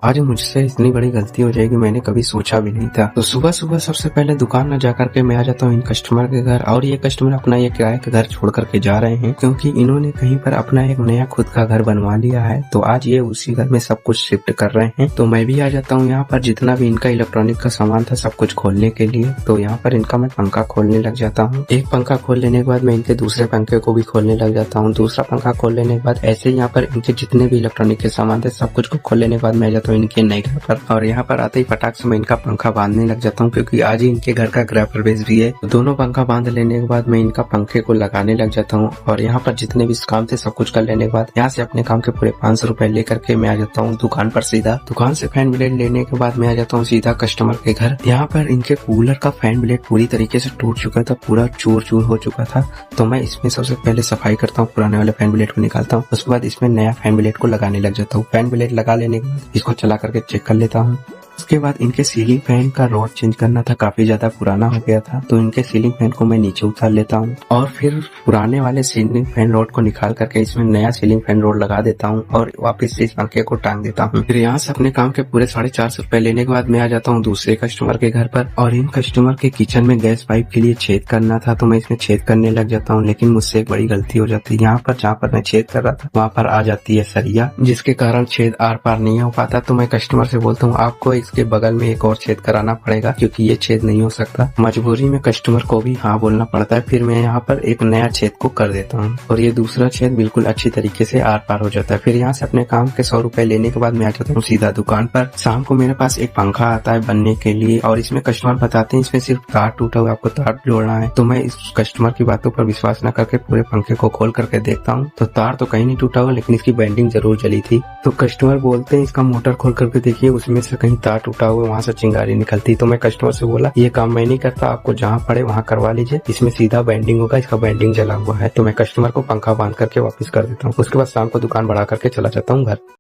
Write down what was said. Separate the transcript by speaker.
Speaker 1: आज मुझसे इतनी बड़ी गलती हो जाएगी मैंने कभी सोचा भी नहीं था। तो सुबह सुबह सबसे पहले दुकान न जाकर के मैं आ जाता हूँ इन कस्टमर के घर, और ये कस्टमर अपना ये किराए का घर छोड़ करके जा रहे हैं क्योंकि इन्होंने कहीं पर अपना एक नया खुद का घर बनवा लिया है। तो आज ये उसी घर में सब कुछ शिफ्ट कर रहे हैं। तो मैं भी आ जाता हूँ यहाँ पर, जितना भी इनका इलेक्ट्रॉनिक का सामान था सब कुछ खोलने के लिए। तो यहाँ पर इनका मैं पंखा खोलने लग जाता हूँ। एक पंखा खोल लेने के बाद मैं इनके दूसरे पंखे को भी खोलने लग जाता हूँ। दूसरा पंखा खोल लेने के बाद ऐसे यहाँ पर इनके जितने भी इलेक्ट्रॉनिक के सामान थे सब कुछ को खोल लेने के बाद मैं आ जाता हूँ इनके नए घर पर। और यहाँ पर आते ही फटाक से मैं इनका पंखा बांधने लग जाता हूँ क्योंकि आज ही इनके घर का गृह प्रवेश भी है। दोनों पंखा बांध लेने के बाद मैं इनका पंखे को लगाने लग जाता हूँ। और यहाँ पर जितने भी काम थे सब कुछ कर लेने के बाद यहाँ से अपने काम के पूरे 500 रुपए लेकर के मैं आ जाता हूँ दुकान पर। सीधा दुकान से फैन ब्लेड लेने के बाद मैं आ जाता हूँ सीधा कस्टमर के घर। यहाँ पर इनके कूलर का फैन ब्लेड पूरी तरीके से टूट चुका था, पूरा चूर चूर हो चुका था। तो मैं इसमें सबसे पहले सफाई करता हूँ, पुराने वाले फैन ब्लेड को निकालता हूँ। उसके बाद इसमें नया फैन ब्लेड को लगाने लग जाता हूँ। फैन ब्लेड लगा लेने के बाद इसको चला करके चेक कर लेता हूँ। उसके बाद इनके सीलिंग फैन का रॉड चेंज करना था, काफी ज्यादा पुराना हो गया था। तो इनके सीलिंग फैन को मैं नीचे उतार लेता हूँ और फिर पुराने वाले सीलिंग फैन रॉड को निकाल करके इसमें नया सीलिंग फैन रॉड लगा देता हूँ और वापस से इस पंखे को टांग देता हूँ। फिर यहाँ से अपने काम के पूरे 450 रुपए लेने के बाद मैं आ जाता हूँ दूसरे कस्टमर के घर पर। और इन कस्टमर के किचन में गैस पाइप के लिए छेद करना था, तो मैं इसमें छेद करने लग जाता हूँ। लेकिन मुझसे एक बड़ी गलती हो जाती है। यहाँ पर जहाँ पर मैं छेद कर रहा था वहाँ पर आ जाती है सरिया, जिसके कारण छेद आर पार नहीं हो पाता। तो मैं कस्टमर से बोलता हूँ आपको इसके बगल में एक और छेद कराना पड़ेगा क्योंकि ये छेद नहीं हो सकता। मजबूरी में कस्टमर को भी हाँ बोलना पड़ता है। फिर मैं यहाँ पर एक नया छेद को कर देता हूँ और ये दूसरा छेद बिल्कुल अच्छी तरीके से आर पार हो जाता है। फिर यहाँ से अपने काम के 100 रुपए लेने के बाद मैं आ जाता हूँ सीधा दुकान पर। शाम को मेरे पास एक पंखा आता है बनने के लिए और इसमें कस्टमर बताते हैं इसमें सिर्फ तार टूटा हुआ, आपको तार जोड़ना है। तो मैं इस कस्टमर की बातों पर विश्वास न करके पूरे पंखे को खोल करके देखता हूँ तो तार तो कहीं नहीं टूटा हुआ, लेकिन इसकी बेंडिंग जरूर जली थी। तो कस्टमर बोलते हैं इसका मोटर खोल करके देखिए, उसमें से कहीं तार टूटा हुआ, वहाँ से चिंगारी निकलती। तो मैं कस्टमर से बोला ये काम मैं नहीं करता, आपको जहाँ पड़े वहाँ करवा लीजिए, इसमें सीधा बेंडिंग होगा, इसका बेंडिंग जला हुआ है। तो मैं कस्टमर को पंखा बांध करके वापस कर देता हूँ। उसके बाद शाम को दुकान बढ़ा करके चला जाता हूँ घर।